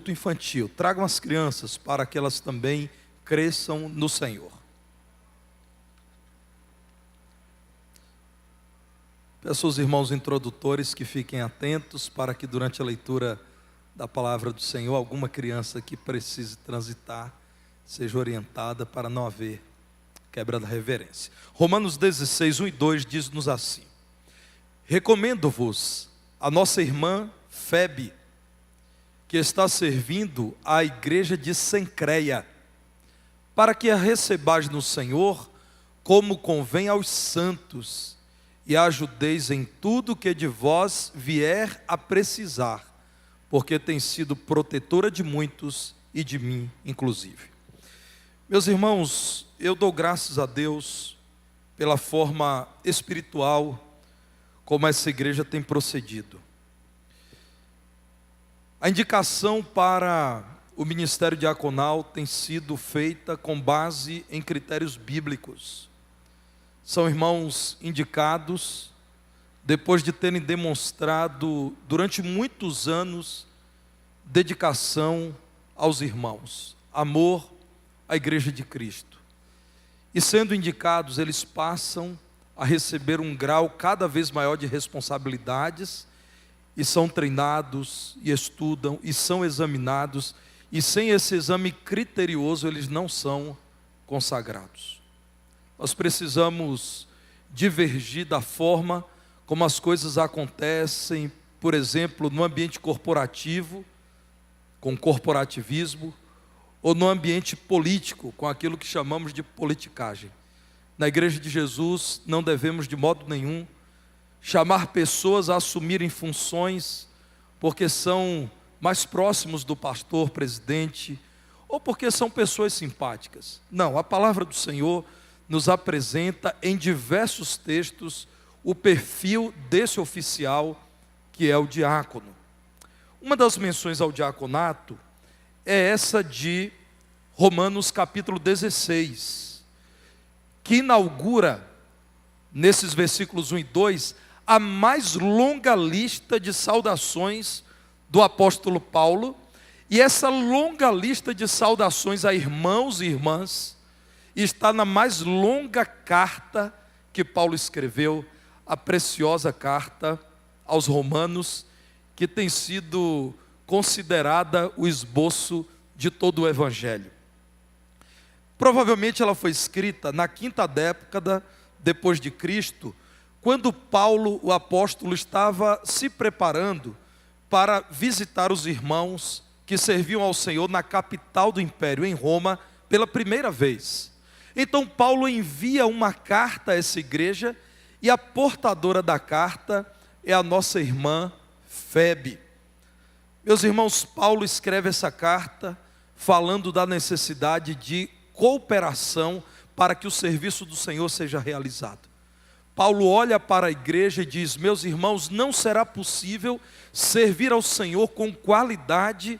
culto infantil. Tragam as crianças para que elas também cresçam no Senhor. Peço aos irmãos introdutores que fiquem atentos para que durante a leitura da palavra do Senhor, alguma criança que precise transitar seja orientada para não haver quebra da reverência. Romanos 16, 1 e 2 diz-nos assim: recomendo-vos a nossa irmã Febe, que está servindo à igreja de Cencreia, para que a recebais no Senhor, como convém aos santos, e a ajudeis em tudo que de vós vier a precisar, porque tem sido protetora de muitos e de mim inclusive. Meus irmãos, eu dou graças a Deus pela forma espiritual como essa igreja tem procedido. A indicação para o ministério diaconal tem sido feita com base em critérios bíblicos. São irmãos indicados depois de terem demonstrado durante muitos anos dedicação aos irmãos, amor à igreja de Cristo. E sendo indicados, eles passam a receber um grau cada vez maior de responsabilidades, e são treinados, e estudam, e são examinados, e sem esse exame criterioso eles não são consagrados. Nós precisamos divergir da forma como as coisas acontecem, por exemplo, no ambiente corporativo, com corporativismo, ou no ambiente político, com aquilo que chamamos de politicagem. Na igreja de Jesus, não devemos de modo nenhum chamar pessoas a assumirem funções porque são mais próximos do pastor, presidente, ou porque são pessoas simpáticas. Não, a palavra do Senhor nos apresenta em diversos textos o perfil desse oficial que é o diácono. Uma das menções ao diaconato é essa de Romanos capítulo 16, que inaugura, nesses versículos 1 e 2, a mais longa lista de saudações do apóstolo Paulo, e essa longa lista de saudações a irmãos e irmãs está na mais longa carta que Paulo escreveu, a preciosa carta aos Romanos, que tem sido considerada o esboço de todo o Evangelho. Provavelmente ela foi escrita na quinta década depois de Cristo, quando Paulo, o apóstolo, estava se preparando para visitar os irmãos que serviam ao Senhor na capital do império, em Roma, pela primeira vez. Então Paulo envia uma carta a essa igreja, e a portadora da carta é a nossa irmã Febe. Meus irmãos, Paulo escreve essa carta falando da necessidade de cooperação para que o serviço do Senhor seja realizado. Paulo olha para a igreja e diz: meus irmãos, não será possível servir ao Senhor com qualidade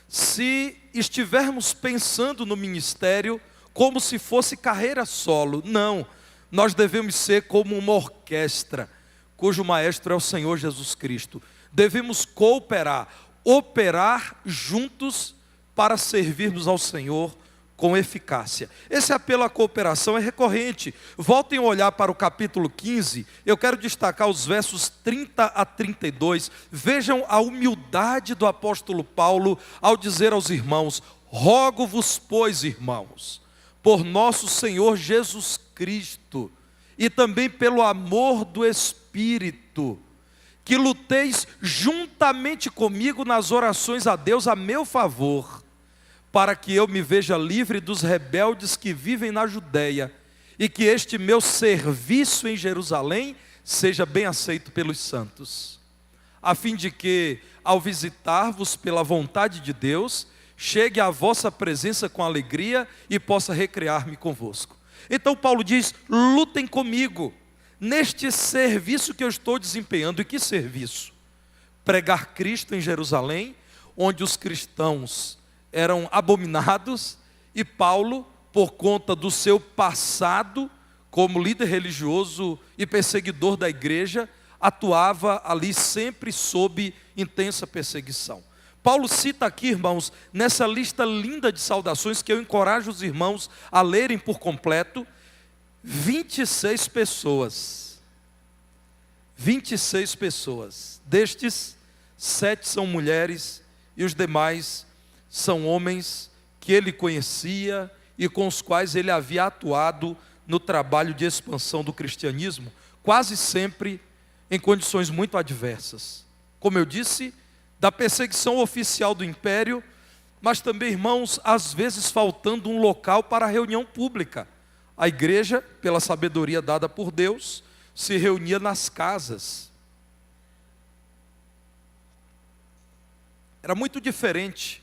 se estivermos pensando no ministério como se fosse carreira solo. Não, nós devemos ser como uma orquestra, cujo maestro é o Senhor Jesus Cristo. Devemos cooperar, operar juntos para servirmos ao Senhor com eficácia. Esse apelo à cooperação é recorrente. Voltem a olhar para o capítulo 15, eu quero destacar os versos 30 a 32. Vejam a humildade do apóstolo Paulo ao dizer aos irmãos: rogo-vos, pois, irmãos, por nosso Senhor Jesus Cristo, e também pelo amor do Espírito, que luteis juntamente comigo nas orações a Deus a meu favor, para que eu me veja livre dos rebeldes que vivem na Judéia, e que este meu serviço em Jerusalém seja bem aceito pelos santos, a fim de que, ao visitar-vos pela vontade de Deus, chegue à vossa presença com alegria e possa recrear-me convosco. Então Paulo diz: lutem comigo neste serviço que eu estou desempenhando. E que serviço? Pregar Cristo em Jerusalém, onde os cristãos eram abominados, e Paulo, por conta do seu passado como líder religioso e perseguidor da igreja, atuava ali sempre sob intensa perseguição. Paulo cita aqui, irmãos, nessa lista linda de saudações, que eu encorajo os irmãos a lerem por completo, 26 pessoas. 26 pessoas. Destes, 7 são mulheres e os demais são homens que ele conhecia e com os quais ele havia atuado no trabalho de expansão do cristianismo, quase sempre em condições muito adversas. Como eu disse, da perseguição oficial do império, mas também, irmãos, às vezes faltando um local para a reunião pública. A igreja, pela sabedoria dada por Deus, se reunia nas casas. Era muito diferente.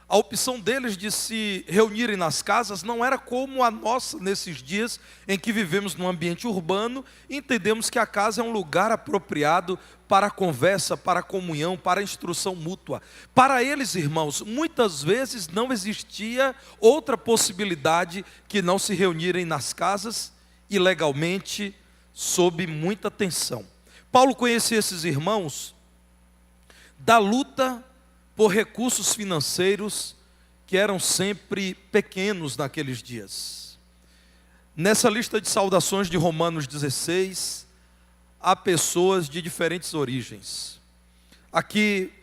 A opção deles de se reunirem nas casas não era como a nossa nesses dias em que vivemos num ambiente urbano e entendemos que a casa é um lugar apropriado para a conversa, para a comunhão, para a instrução mútua. Para eles, irmãos, muitas vezes não existia outra possibilidade que não se reunirem nas casas ilegalmente, sob muita tensão. Paulo conhecia esses irmãos da luta por recursos financeiros que eram sempre pequenos naqueles dias. Nessa lista de saudações de Romanos 16, há pessoas de diferentes origens. Aqui,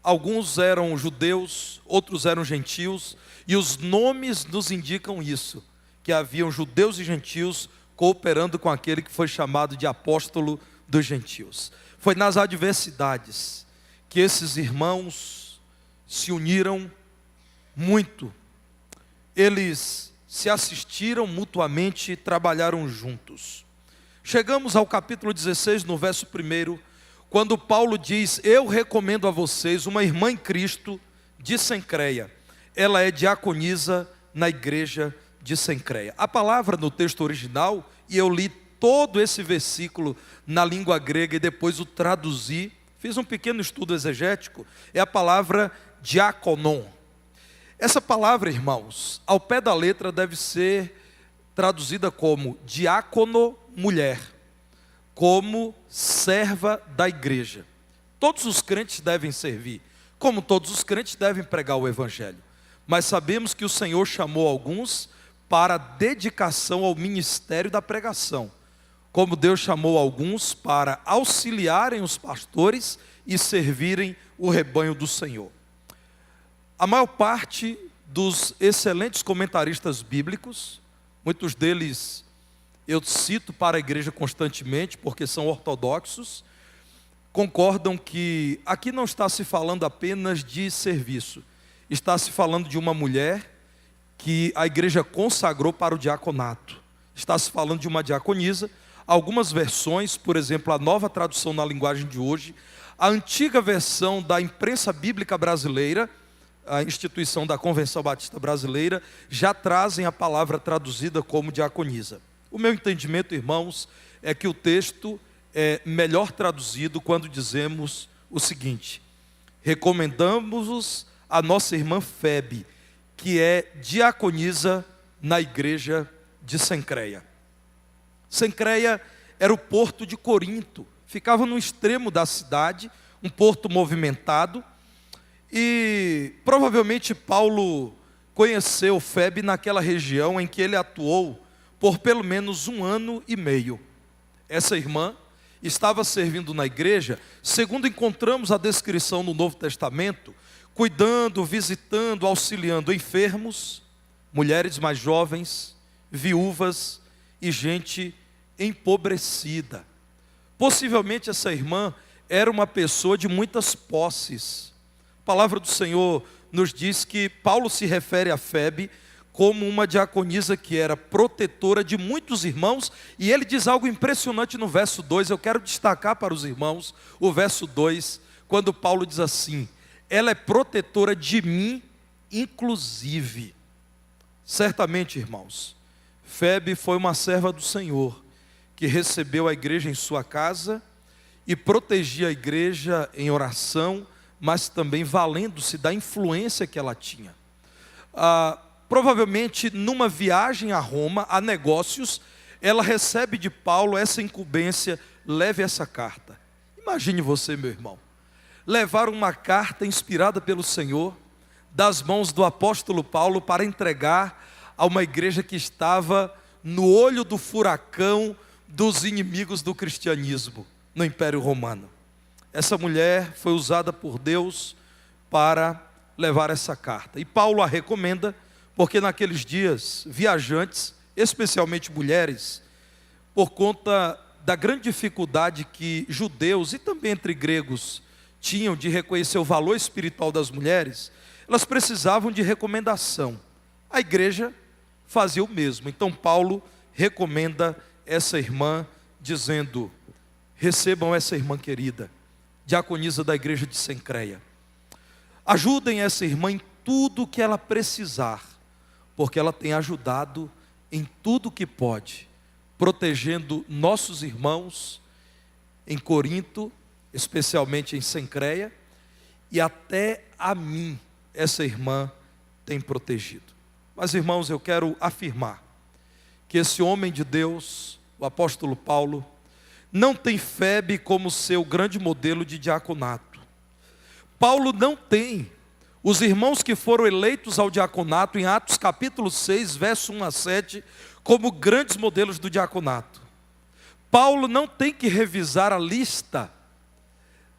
alguns eram judeus, outros eram gentios, e os nomes nos indicam isso, que haviam judeus e gentios cooperando com aquele que foi chamado de apóstolo dos gentios. Foi nas adversidades que esses irmãos se uniram muito. Eles se assistiram mutuamente e trabalharam juntos. Chegamos ao capítulo 16, no verso 1, quando Paulo diz: eu recomendo a vocês uma irmã em Cristo de Cencreia. Ela é diaconisa na igreja de Cencreia. A palavra no texto original, e eu li todo esse versículo na língua grega e depois o traduzi, fiz um pequeno estudo exegético, é a palavra diaconon. Essa palavra, irmãos, ao pé da letra deve ser traduzida como diácono mulher, como serva da igreja. Todos os crentes devem servir, como todos os crentes devem pregar o evangelho. Mas sabemos que o Senhor chamou alguns para dedicação ao ministério da pregação, como Deus chamou alguns para auxiliarem os pastores e servirem o rebanho do Senhor. A maior parte dos excelentes comentaristas bíblicos, muitos deles eu cito para a igreja constantemente, porque são ortodoxos, concordam que aqui não está se falando apenas de serviço, está se falando de uma mulher que a igreja consagrou para o diaconato. Está se falando de uma diaconisa. Algumas versões, por exemplo, a nova tradução na linguagem de hoje, a antiga versão da imprensa bíblica brasileira, a instituição da Convenção Batista Brasileira, já trazem a palavra traduzida como diaconisa. O meu entendimento, irmãos, é que o texto é melhor traduzido quando dizemos o seguinte: recomendamos-vos a nossa irmã Febe, que é diaconisa na igreja de Cencreia. Cencreia era o porto de Corinto, ficava no extremo da cidade, um porto movimentado, e provavelmente Paulo conheceu Febe naquela região em que ele atuou por pelo menos 1 ano e meio. Essa irmã estava servindo na igreja, segundo encontramos a descrição no Novo Testamento, cuidando, visitando, auxiliando enfermos, mulheres mais jovens, viúvas e gente empobrecida. Possivelmente essa irmã era uma pessoa de muitas posses. A palavra do Senhor nos diz que Paulo se refere a Febe como uma diaconisa que era protetora de muitos irmãos, e ele diz algo impressionante no verso 2, eu quero destacar para os irmãos o verso 2, quando Paulo diz assim: ela é protetora de mim, inclusive. Certamente, irmãos, Febe foi uma serva do Senhor, que recebeu a igreja em sua casa e protegia a igreja em oração, mas também valendo-se da influência que ela tinha. Provavelmente numa viagem a Roma, a negócios, ela recebe de Paulo essa incumbência: leve essa carta. Imagine você, meu irmão, levaram uma carta inspirada pelo Senhor, das mãos do apóstolo Paulo, para entregar a uma igreja que estava no olho do furacão dos inimigos do cristianismo, no Império Romano. Essa mulher foi usada por Deus para levar essa carta. E Paulo a recomenda, porque naqueles dias, viajantes, especialmente mulheres, por conta da grande dificuldade que judeus e também entre gregos tinham de reconhecer o valor espiritual das mulheres, elas precisavam de recomendação. A igreja fazia o mesmo. Então Paulo recomenda essa irmã, dizendo: recebam essa irmã querida, diaconisa da igreja de Cencreia. Ajudem essa irmã em tudo que ela precisar, porque ela tem ajudado em tudo que pode, protegendo nossos irmãos em Corinto, especialmente em Cencreia, e até a mim essa irmã tem protegido. Mas, irmãos, eu quero afirmar que esse homem de Deus, o apóstolo Paulo, não tem Febe como seu grande modelo de diaconato. Paulo não tem os irmãos que foram eleitos ao diaconato em Atos capítulo 6, verso 1 a 7, como grandes modelos do diaconato. Paulo não tem que revisar a lista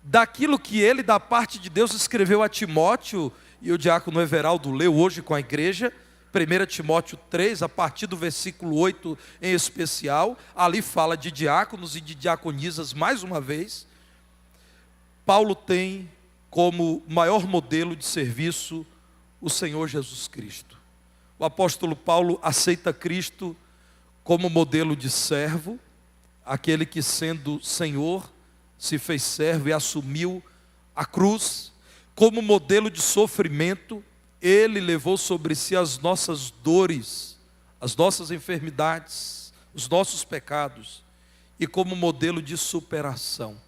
daquilo que ele, da parte de Deus, escreveu a Timóteo, e o diácono Everaldo leu hoje com a igreja, 1 Timóteo 3, a partir do versículo 8 em especial, ali fala de diáconos e de diaconisas mais uma vez. Paulo tem como maior modelo de serviço o Senhor Jesus Cristo. O apóstolo Paulo aceita Cristo como modelo de servo, aquele que, sendo Senhor, se fez servo e assumiu a cruz. Como modelo de sofrimento, ele levou sobre si as nossas dores, as nossas enfermidades, os nossos pecados. E como modelo de superação,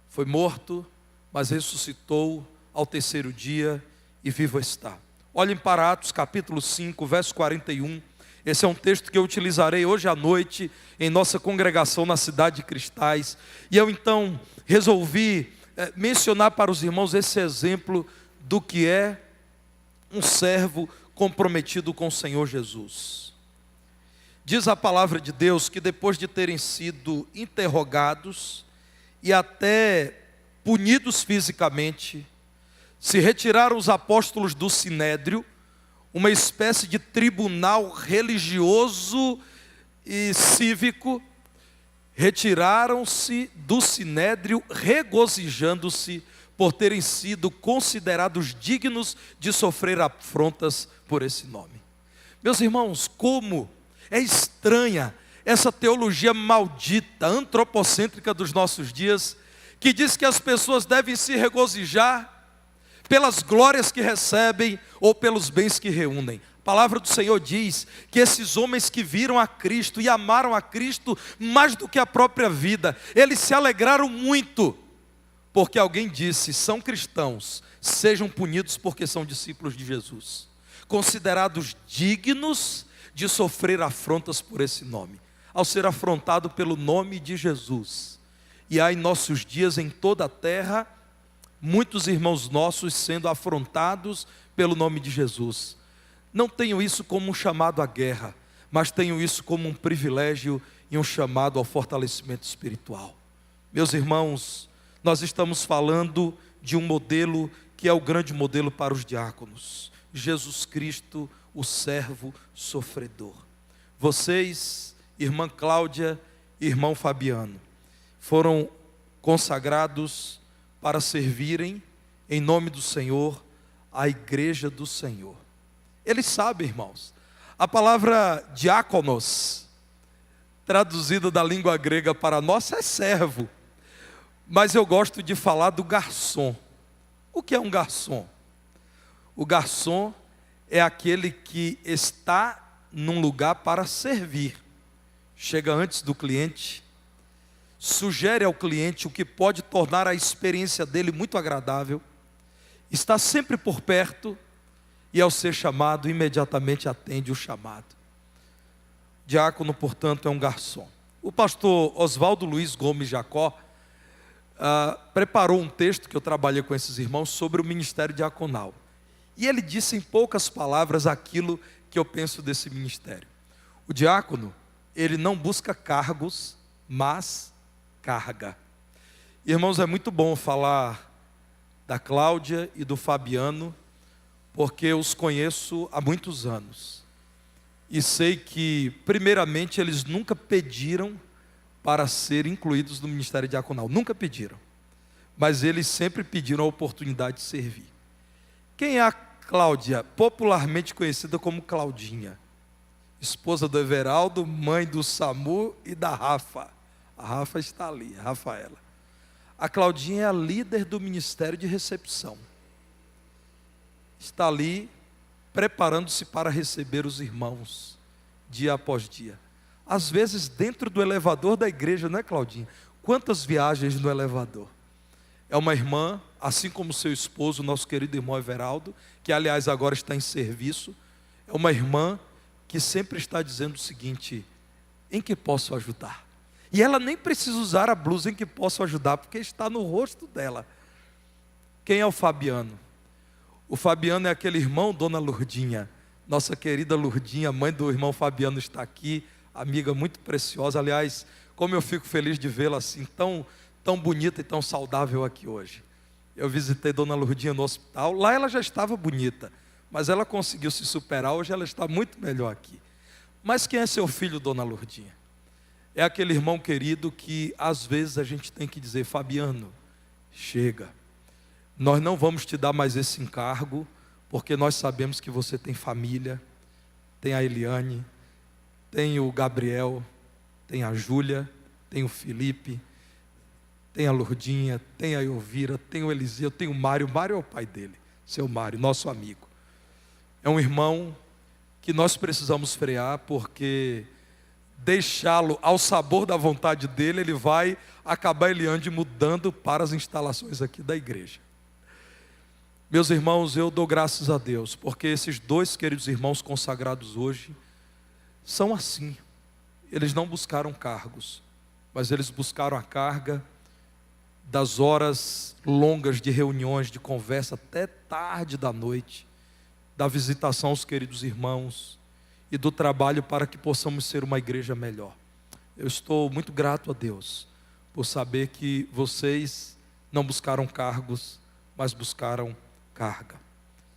foi morto, mas ressuscitou ao terceiro dia e vivo está. Olhem para Atos capítulo 5, verso 41. Esse é um texto que eu utilizarei hoje à noite em nossa congregação na cidade de Cristais. E eu então resolvi mencionar para os irmãos esse exemplo do que é um servo comprometido com o Senhor Jesus. Diz a palavra de Deus que depois de terem sido interrogados e até punidos fisicamente, se retiraram os apóstolos do Sinédrio, uma espécie de tribunal religioso e cívico. Retiraram-se do Sinédrio, regozijando-se por terem sido considerados dignos de sofrer afrontas por esse nome. Meus irmãos, como é estranha essa teologia maldita, antropocêntrica dos nossos dias, que diz que as pessoas devem se regozijar pelas glórias que recebem ou pelos bens que reúnem. A palavra do Senhor diz que esses homens que viram a Cristo e amaram a Cristo mais do que a própria vida, eles se alegraram muito, porque alguém disse: são cristãos, sejam punidos porque são discípulos de Jesus, considerados dignos de sofrer afrontas por esse nome. Ao ser afrontado pelo nome de Jesus, e há em nossos dias em toda a terra muitos irmãos nossos sendo afrontados pelo nome de Jesus. Não tenho isso como um chamado à guerra, mas tenho isso como um privilégio e um chamado ao fortalecimento espiritual. Meus irmãos, nós estamos falando de um modelo que é o grande modelo para os diáconos. Jesus Cristo, o servo sofredor. Vocês, irmã Cláudia e irmão Fabiano, foram consagrados para servirem em nome do Senhor a igreja do Senhor. Eles sabem, irmãos, a palavra diáconos, traduzida da língua grega para nós, é servo, mas eu gosto de falar do garçom. O que é um garçom? O garçom é aquele que está num lugar para servir. Chega antes do cliente, sugere ao cliente o que pode tornar a experiência dele muito agradável, está sempre por perto e, ao ser chamado, imediatamente atende o chamado. Diácono, portanto, é um garçom. O pastor Oswaldo Luiz Gomes Jacó preparou um texto que eu trabalhei com esses irmãos sobre o ministério diaconal. E ele disse em poucas palavras aquilo que eu penso desse ministério. O diácono, ele não busca cargos, mas carga. Irmãos, é muito bom falar da Cláudia e do Fabiano, porque eu os conheço há muitos anos. E sei que, primeiramente, eles nunca pediram para ser incluídos no ministério diaconal. Nunca pediram. Mas eles sempre pediram a oportunidade de servir. Quem é a Cláudia? Popularmente conhecida como Claudinha. Esposa do Everaldo, mãe do Samu e da Rafa. A Rafa está ali, a Rafaela. A Claudinha é a líder do ministério de recepção. Está ali preparando-se para receber os irmãos, dia após dia. Às vezes dentro do elevador da igreja, não é, Claudinha? Quantas viagens no elevador? É uma irmã, assim como seu esposo, nosso querido irmão Everaldo, que aliás agora está em serviço. É uma irmã que sempre está dizendo o seguinte: em que posso ajudar? E ela nem precisa usar a blusa em que posso ajudar, porque está no rosto dela. Quem é o Fabiano? O Fabiano é aquele irmão, Dona Lurdinha. Nossa querida Lurdinha, mãe do irmão Fabiano, está aqui, amiga muito preciosa. Aliás, como eu fico feliz de vê-la assim, tão bonita e tão saudável aqui hoje. Eu visitei Dona Lurdinha no hospital, lá ela já estava bonita, mas ela conseguiu se superar, hoje ela está muito melhor aqui. Mas quem é seu filho, Dona Lurdinha? É aquele irmão querido que às vezes a gente tem que dizer: Fabiano, chega, nós não vamos te dar mais esse encargo, porque nós sabemos que você tem família, tem a Eliane, tem o Gabriel, tem a Júlia, tem o Felipe, tem a Lurdinha, tem a Elvira, tem o Eliseu, tem o Mário. O Mário é o pai dele, seu Mário, nosso amigo. É um irmão que nós precisamos frear, porque deixá-lo ao sabor da vontade dele, ele vai acabar Eliane mudando para as instalações aqui da igreja. Meus irmãos, eu dou graças a Deus, porque esses dois queridos irmãos consagrados hoje são assim. Eles não buscaram cargos, mas eles buscaram a carga das horas longas de reuniões, de conversa até tarde da noite, da visitação aos queridos irmãos e do trabalho para que possamos ser uma igreja melhor. Eu estou muito grato a Deus por saber que vocês não buscaram cargos, mas buscaram carga.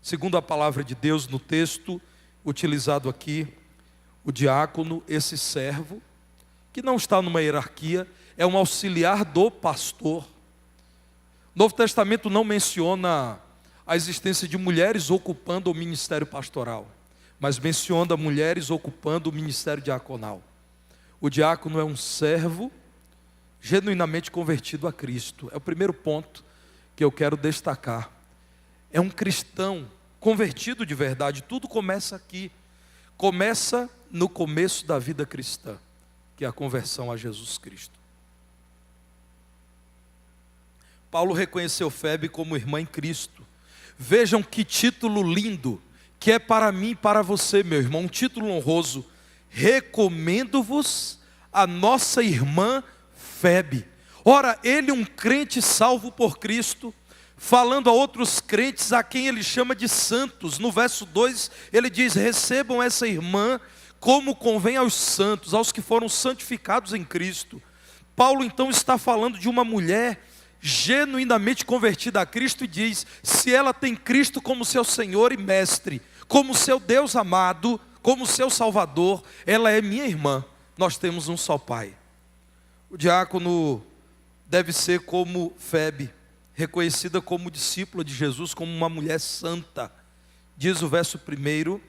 Segundo a palavra de Deus no texto utilizado aqui, o diácono, esse servo, que não está numa hierarquia, é um auxiliar do pastor. O Novo Testamento não menciona a existência de mulheres ocupando o ministério pastoral, mas menciona mulheres ocupando o ministério diaconal. O diácono é um servo genuinamente convertido a Cristo. É o primeiro ponto que eu quero destacar. É um cristão convertido de verdade. Tudo começa aqui. Começa no começo da vida cristã, que é a conversão a Jesus Cristo. Paulo reconheceu Febe como irmã em Cristo. Vejam que título lindo, que é para mim e para você, meu irmão, um título honroso. Recomendo-vos a nossa irmã Febe. Ora, ele, um crente salvo por Cristo, falando a outros crentes a quem ele chama de santos. No verso 2 ele diz: recebam essa irmã como convém aos santos, aos que foram santificados em Cristo. Paulo então está falando de uma mulher genuinamente convertida a Cristo e diz: se ela tem Cristo como seu Senhor e Mestre, como seu Deus amado, como seu Salvador, ela é minha irmã. Nós temos um só Pai. O diácono deve ser como Febe, reconhecida como discípula de Jesus, como uma mulher santa. Diz o verso 1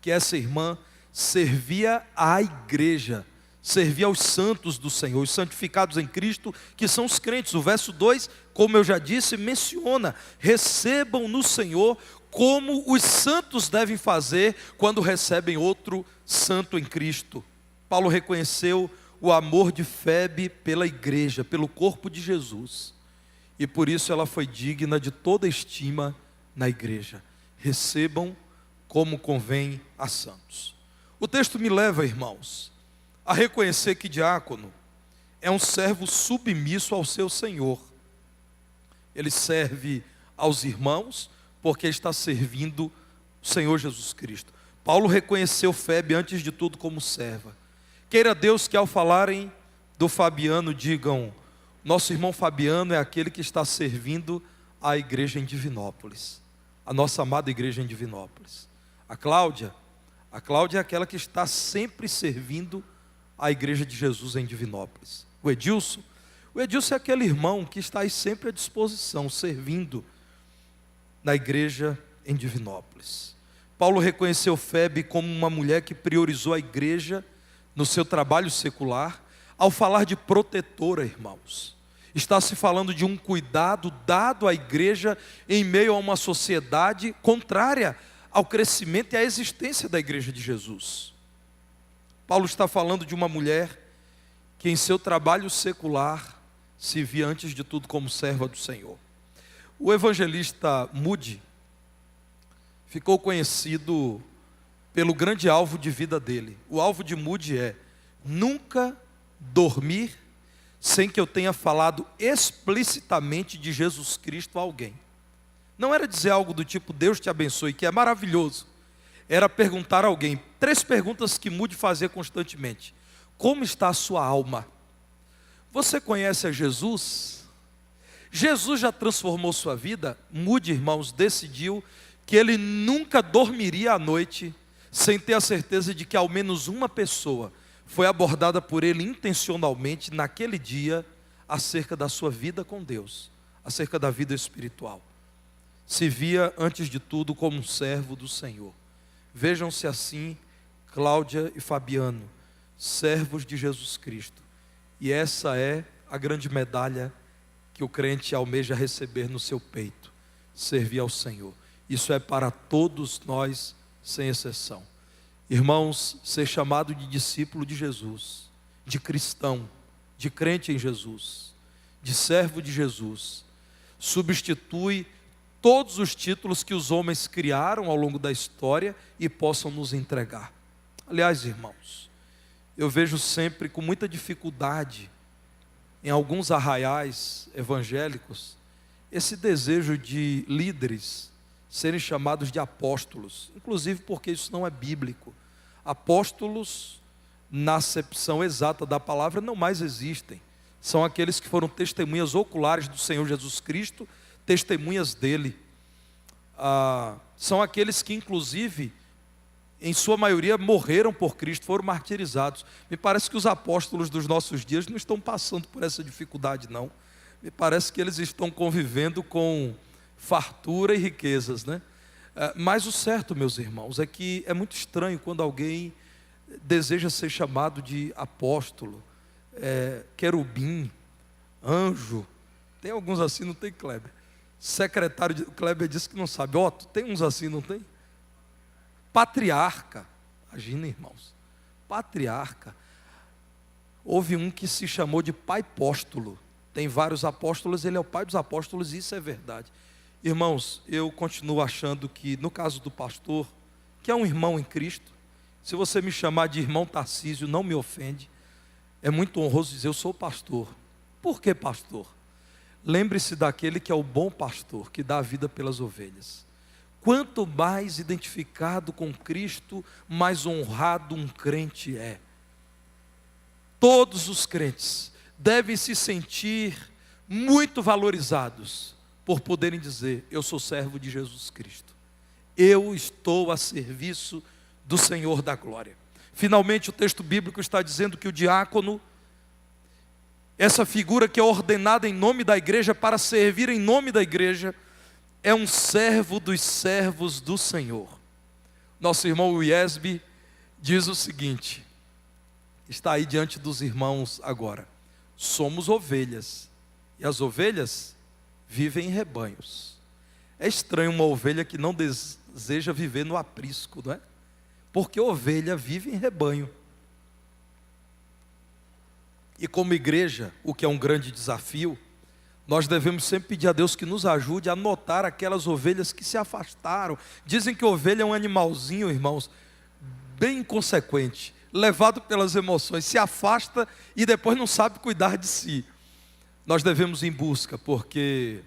que essa irmã servia à igreja, servia aos santos do Senhor, os santificados em Cristo, que são os crentes. O verso 2, como eu já disse, menciona: recebam no Senhor como os santos devem fazer quando recebem outro santo em Cristo. Paulo reconheceu o amor de Febe pela igreja, pelo corpo de Jesus, e por isso ela foi digna de toda estima na igreja. Recebam como convém a santos. O texto me leva, irmãos, a reconhecer que diácono é um servo submisso ao seu senhor. Ele serve aos irmãos porque está servindo o Senhor Jesus Cristo. Paulo reconheceu Febe antes de tudo como serva. Queira Deus que ao falarem do Fabiano digam: nosso irmão Fabiano é aquele que está servindo a igreja em Divinópolis, a nossa amada igreja em Divinópolis. A Cláudia é aquela que está sempre servindo a igreja de Jesus em Divinópolis. O Edilson é aquele irmão que está aí sempre à disposição, servindo na igreja em Divinópolis. Paulo reconheceu Febe como uma mulher que priorizou a igreja no seu trabalho secular. Ao falar de protetora, irmãos, está se falando de um cuidado dado à igreja em meio a uma sociedade contrária ao crescimento e à existência da igreja de Jesus. Paulo está falando de uma mulher que em seu trabalho secular se via antes de tudo como serva do Senhor. O evangelista Moody ficou conhecido pelo grande alvo de vida dele. O alvo de Moody é: nunca dormir sem que eu tenha falado explicitamente de Jesus Cristo a alguém. Não era dizer algo do tipo Deus te abençoe, que é maravilhoso. Era perguntar a alguém 3 perguntas que Moody fazia constantemente: como está a sua alma? Você conhece a Jesus? Jesus já transformou sua vida? Moody, irmãos, decidiu que ele nunca dormiria à noite sem ter a certeza de que ao menos uma pessoa foi abordada por ele intencionalmente naquele dia acerca da sua vida com Deus, acerca da vida espiritual. Se via antes de tudo como um servo do Senhor. Vejam-se assim Cláudia e Fabiano, servos de Jesus Cristo. E essa é a grande medalha que o crente almeja receber no seu peito: servir ao Senhor. Isso é para todos nós, sem exceção. Irmãos, ser chamado de discípulo de Jesus, de cristão, de crente em Jesus, de servo de Jesus, substitui todos os títulos que os homens criaram ao longo da história e possam nos entregar. Aliás, irmãos, eu vejo sempre com muita dificuldade em alguns arraiais evangélicos esse desejo de líderes serem chamados de apóstolos, inclusive porque isso não é bíblico. Apóstolos, na acepção exata da palavra, não mais existem. São aqueles que foram testemunhas oculares do Senhor Jesus Cristo, testemunhas dele. São aqueles que inclusive, em sua maioria, morreram por Cristo, foram martirizados. Me parece que os apóstolos dos nossos dias não estão passando por essa dificuldade, não. Me parece que eles estão convivendo com fartura e riquezas, né? Mas o certo, meus irmãos, é que é muito estranho quando alguém deseja ser chamado de apóstolo, querubim, anjo. Tem alguns assim, não tem, Kleber? Secretário de Kleber disse que não sabe. Otto, tem uns assim, não tem? Patriarca. Imagina, irmãos. Patriarca. Houve um que se chamou de pai póstolo. Tem vários apóstolos, ele é o pai dos apóstolos, e isso é verdade. Irmãos, eu continuo achando que, no caso do pastor, que é um irmão em Cristo, se você me chamar de irmão Tarcísio, não me ofende. É muito honroso dizer: eu sou pastor. Por que pastor? Lembre-se daquele que é o bom pastor, que dá a vida pelas ovelhas. Quanto mais identificado com Cristo, mais honrado um crente é. Todos os crentes devem se sentir muito valorizados por poderem dizer: eu sou servo de Jesus Cristo, eu estou a serviço do Senhor da glória. Finalmente o texto bíblico está dizendo que o diácono, essa figura que é ordenada em nome da igreja para servir em nome da igreja, é um servo dos servos do Senhor. Nosso irmão Wiesby diz o seguinte, está aí diante dos irmãos agora: somos ovelhas, e as ovelhas vivem em rebanhos. É estranho uma ovelha que não deseja viver no aprisco, não é? Porque ovelha vive em rebanho. E como igreja, o que é um grande desafio, nós devemos sempre pedir a Deus que nos ajude a notar aquelas ovelhas que se afastaram. Dizem que ovelha é um animalzinho, irmãos, bem inconsequente. levado pelas emoções, se afasta e depois não sabe cuidar de si. Nós devemos ir em busca, porque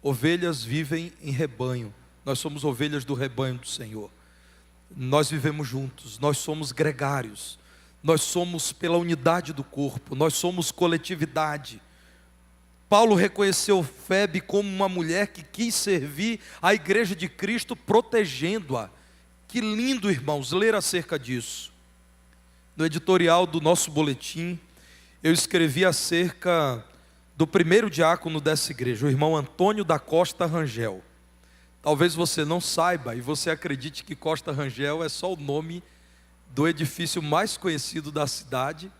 ovelhas vivem em rebanho. Nós somos ovelhas do rebanho do Senhor. Nós vivemos juntos, nós somos gregários. Nós somos pela unidade do corpo, nós somos coletividade. Paulo reconheceu Febe como uma mulher que quis servir a igreja de Cristo, protegendo-a. Que lindo, irmãos, ler acerca disso. No editorial do nosso boletim, eu escrevi acerca do primeiro diácono dessa igreja, o irmão Antônio da Costa Rangel. Talvez você não saiba e você acredite que Costa Rangel é só o nome do edifício mais conhecido da cidade,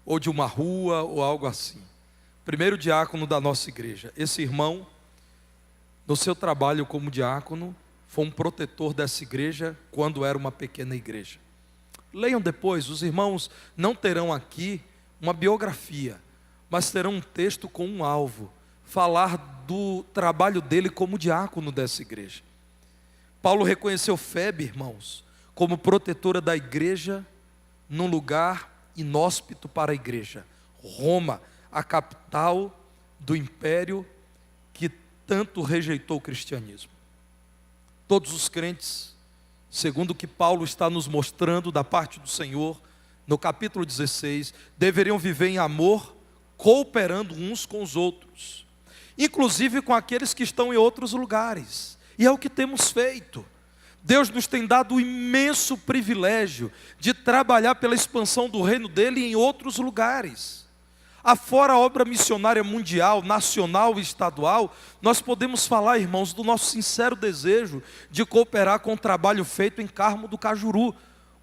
ou de uma rua, ou algo assim. Primeiro diácono da nossa igreja. Esse irmão, no seu trabalho como diácono, foi um protetor dessa igreja quando era uma pequena igreja. Leiam depois, os irmãos não terão aqui uma biografia, mas terão um texto com um alvo, falar do trabalho dele como diácono dessa igreja. Paulo reconheceu Febe, irmãos, como protetora da igreja, num lugar inóspito para a igreja, Roma, a capital do império que tanto rejeitou o cristianismo. Todos os crentes, segundo o que Paulo está nos mostrando da parte do Senhor, no capítulo 16, deveriam viver em amor, cooperando uns com os outros, inclusive com aqueles que estão em outros lugares, e é o que temos feito. Deus nos tem dado o imenso privilégio de trabalhar pela expansão do reino dele em outros lugares. Afora a obra missionária mundial, nacional e estadual, nós podemos falar, irmãos, do nosso sincero desejo de cooperar com o trabalho feito em Carmo do Cajuru,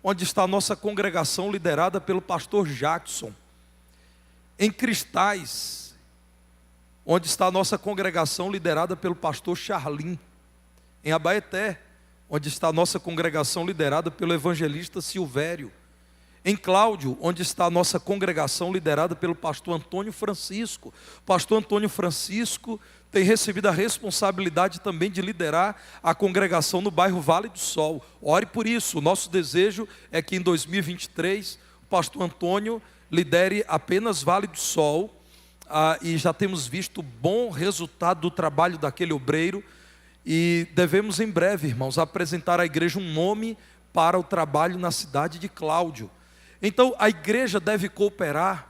onde está a nossa congregação liderada pelo pastor Jackson. Em Cristais, onde está a nossa congregação liderada pelo pastor Charlim. Em Abaeté, onde está a nossa congregação liderada pelo evangelista Silvério. Em Cláudio, onde está a nossa congregação liderada pelo pastor Antônio Francisco. O pastor Antônio Francisco tem recebido a responsabilidade também de liderar a congregação no bairro Vale do Sol. Ore por isso. O nosso desejo é que em 2023 o pastor Antônio lidere apenas Vale do Sol, e já temos visto bom resultado do trabalho daquele obreiro, e devemos em breve, irmãos, apresentar à igreja um nome para o trabalho na cidade de Cláudio. Então a igreja deve cooperar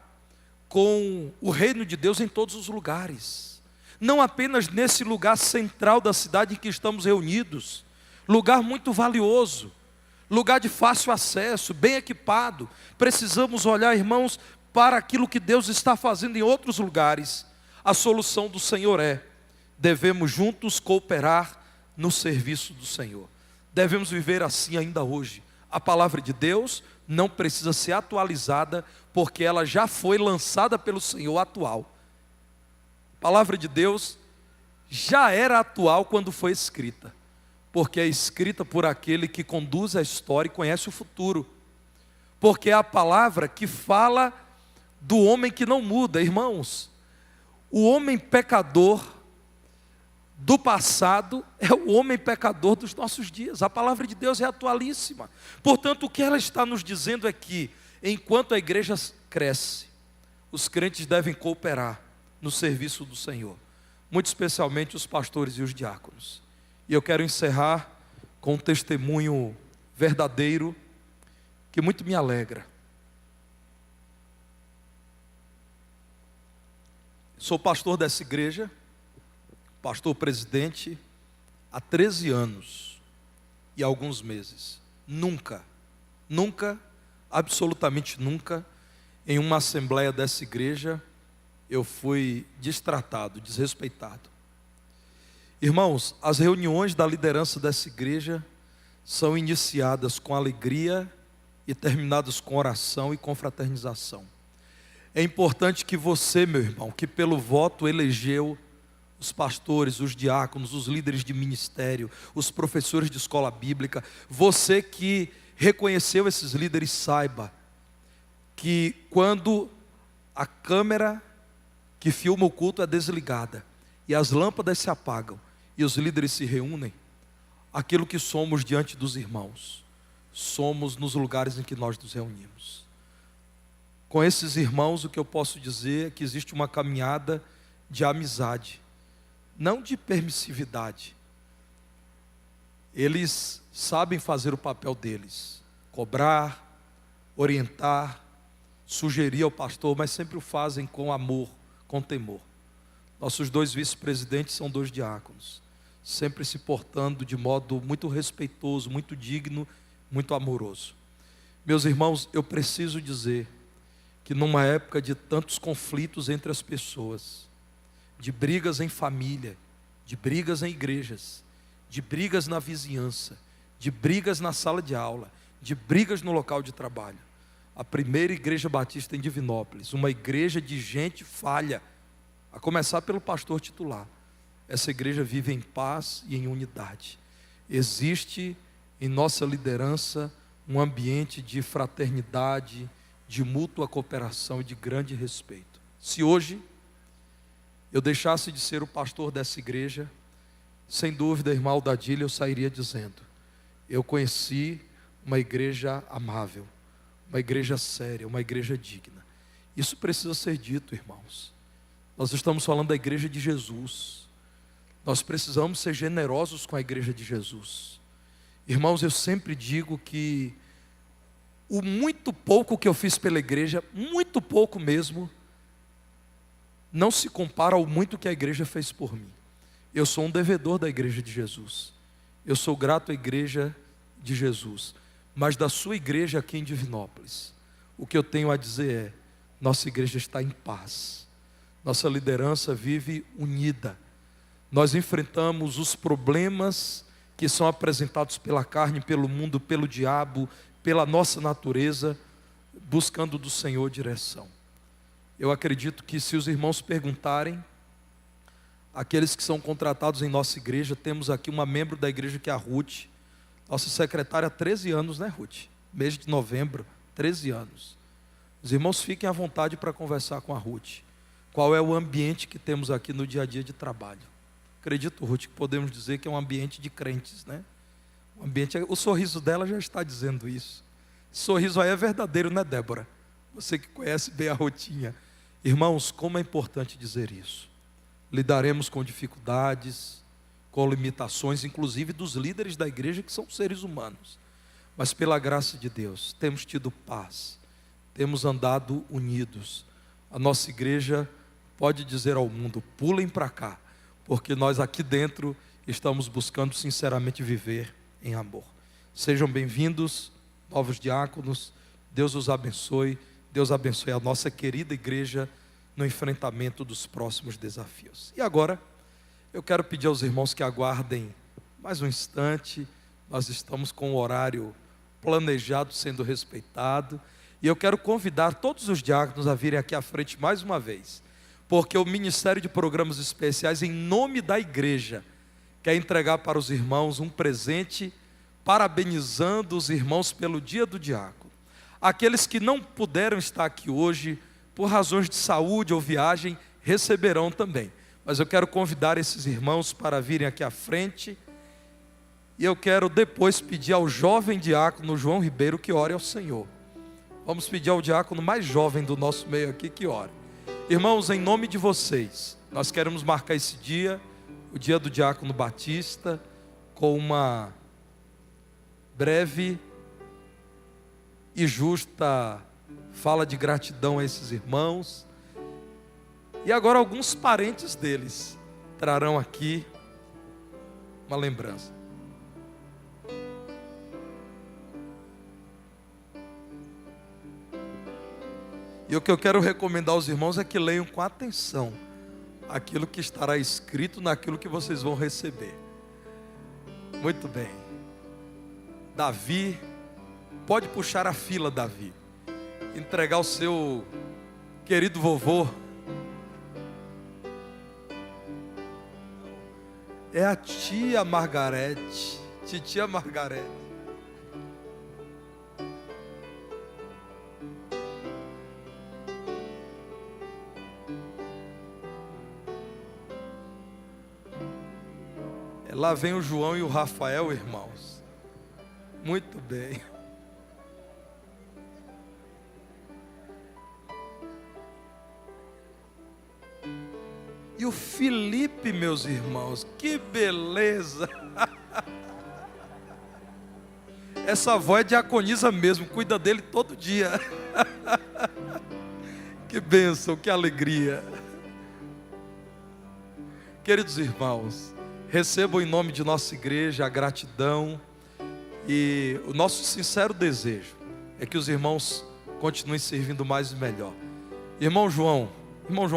com o reino de Deus em todos os lugares, não apenas nesse lugar central da cidade em que estamos reunidos, lugar muito valioso, lugar de fácil acesso, bem equipado. Precisamos olhar, irmãos, para aquilo que Deus está fazendo em outros lugares. A solução do Senhor devemos juntos cooperar no serviço do Senhor. Devemos viver assim ainda hoje. A palavra de Deus não precisa ser atualizada, porque ela já foi lançada pelo Senhor atual. A palavra de Deus já era atual quando foi escrita, porque é escrita por aquele que conduz a história e conhece o futuro, porque é a palavra que fala do homem que não muda. Irmãos, o homem pecador do passado é o homem pecador dos nossos dias. A palavra de Deus é atualíssima. Portanto, o que ela está nos dizendo é que, enquanto a igreja cresce, os crentes devem cooperar no serviço do Senhor, muito especialmente os pastores e os diáconos. E eu quero encerrar com um testemunho verdadeiro que muito me alegra. Sou pastor dessa igreja, pastor presidente, há 13 anos e alguns meses. Nunca, absolutamente nunca, em uma assembleia dessa igreja, eu fui destratado, desrespeitado. Irmãos, as reuniões da liderança dessa igreja são iniciadas com alegria e terminadas com oração e confraternização. É importante que você, meu irmão, que pelo voto elegeu os pastores, os diáconos, os líderes de ministério, os professores de escola bíblica, você que reconheceu esses líderes, saiba que quando a câmera que filma o culto é desligada e as lâmpadas se apagam e os líderes se reúnem, aquilo que somos diante dos irmãos somos nos lugares em que nós nos reunimos. Com esses irmãos, o que eu posso dizer é que existe uma caminhada de amizade, não de permissividade. Eles sabem fazer o papel deles, cobrar, orientar, sugerir ao pastor, mas sempre o fazem com amor, com temor. Nossos 2 vice-presidentes são 2 diáconos, sempre se portando de modo muito respeitoso, muito digno, muito amoroso. Meus irmãos, eu preciso dizer que numa época de tantos conflitos entre as pessoas, de brigas em família, de brigas em igrejas, de brigas na vizinhança, de brigas na sala de aula, de brigas no local de trabalho, a primeira igreja batista em Divinópolis, uma igreja de gente falha, a começar pelo pastor titular, essa igreja vive em paz e em unidade. Existe em nossa liderança um ambiente de fraternidade, de mútua cooperação e de grande respeito. Se hoje eu deixasse de ser o pastor dessa igreja, sem dúvida, irmã Aldadilha, eu sairia dizendo: eu conheci uma igreja amável, uma igreja séria, uma igreja digna. Isso precisa ser dito, irmãos. Nós estamos falando da igreja de Jesus. Nós precisamos ser generosos com a igreja de Jesus. Irmãos, eu sempre digo que o muito pouco que eu fiz pela igreja, muito pouco mesmo, não se compara ao muito que a igreja fez por mim. Eu sou um devedor da igreja de Jesus. Eu sou grato à igreja de Jesus. Mas da sua igreja aqui em Divinópolis, o que eu tenho a dizer é: nossa igreja está em paz. Nossa liderança vive unida. Nós enfrentamos os problemas que são apresentados pela carne, pelo mundo, pelo diabo, pela nossa natureza, buscando do Senhor direção. Eu acredito que se os irmãos perguntarem, aqueles que são contratados em nossa igreja, temos aqui uma membro da igreja que é a Ruth, nossa secretária há 13 anos, né, Ruth? Mês de novembro, 13 anos. Os irmãos fiquem à vontade para conversar com a Ruth. Qual é o ambiente que temos aqui no dia a dia de trabalho? Acredito, Ruth, que podemos dizer que é um ambiente de crentes, né? O sorriso dela já está dizendo isso. Esse sorriso aí é verdadeiro, né, Débora? Você que conhece bem a rotinha. Irmãos, como é importante dizer isso. Lidaremos com dificuldades, com limitações, inclusive dos líderes da igreja, que são seres humanos. Mas pela graça de Deus, temos tido paz, temos andado unidos. A nossa igreja pode dizer ao mundo: pulem para cá, porque nós aqui dentro estamos buscando sinceramente viver em amor. Sejam bem-vindos, novos diáconos. Deus os abençoe. Deus abençoe a nossa querida igreja no enfrentamento dos próximos desafios. E agora, eu quero pedir aos irmãos que aguardem mais um instante. Nós estamos com o horário planejado sendo respeitado. E eu quero convidar todos os diáconos a virem aqui à frente mais uma vez, porque o Ministério de Programas Especiais, em nome da igreja, quer entregar para os irmãos um presente, parabenizando os irmãos pelo Dia do Diácono. Aqueles que não puderam estar aqui hoje, por razões de saúde ou viagem, receberão também. Mas eu quero convidar esses irmãos para virem aqui à frente. E eu quero depois pedir ao jovem diácono João Ribeiro que ore ao Senhor. Vamos pedir ao diácono mais jovem do nosso meio aqui que ore. Irmãos, em nome de vocês, nós queremos marcar esse dia, o dia do diácono Batista, com uma breve e justa fala de gratidão a esses irmãos. E agora alguns parentes deles trarão aqui uma lembrança. E o que eu quero recomendar aos irmãos é que leiam com atenção aquilo que estará escrito naquilo que vocês vão receber. Muito bem. Davi, pode puxar a fila, Davi. Entregar o seu querido vovô. É a tia Margarete, titia Margarete. Lá vem o João e o Rafael, irmãos. Muito bem. o Felipe, meus irmãos, que beleza! Essa avó é diaconisa mesmo, cuida dele todo dia. Que bênção, que alegria. Queridos irmãos, recebam em nome de nossa igreja a gratidão e o nosso sincero desejo é que os irmãos continuem servindo mais e melhor. Irmão João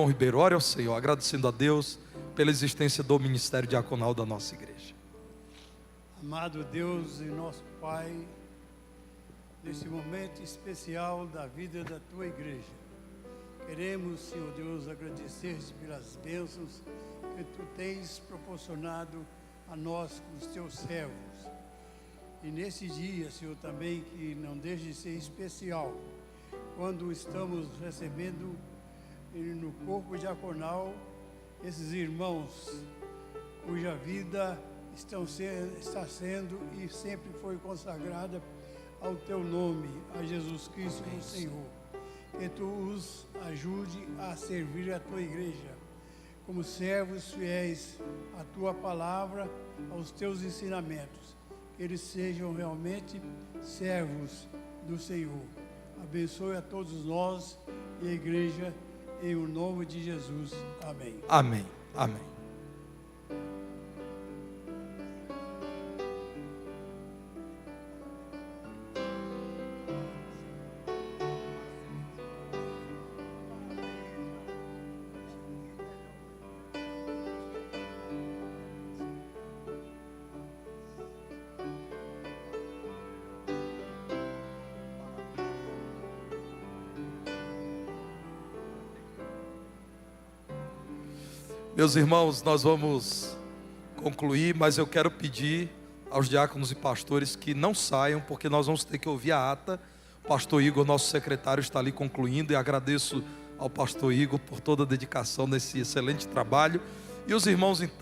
Ribeiro, ore ao Senhor, agradecendo a Deus pela existência do ministério diaconal da nossa igreja. Amado Deus e nosso Pai, nesse momento especial da vida da Tua igreja, queremos, Senhor Deus, agradecer-te pelas bênçãos que Tu tens proporcionado a nós, os Teus servos. E nesse dia, Senhor, também que não deixe de ser especial, quando estamos recebendo no corpo diaconal esses irmãos cuja vida está sendo e sempre foi consagrada ao Teu nome, a Jesus Cristo, o Senhor. Que Tu os ajude a servir a Tua igreja como servos fiéis à Tua palavra, aos Teus ensinamentos. Que eles sejam realmente servos do Senhor. Abençoe a todos nós e a igreja, em o nome de Jesus. Amém. Amém. Amém. Meus irmãos, nós vamos concluir, mas eu quero pedir aos diáconos e pastores que não saiam, porque nós vamos ter que ouvir a ata. O pastor Igor, nosso secretário, está ali concluindo, e agradeço ao pastor Igor por toda a dedicação nesse excelente trabalho. E os irmãos, então,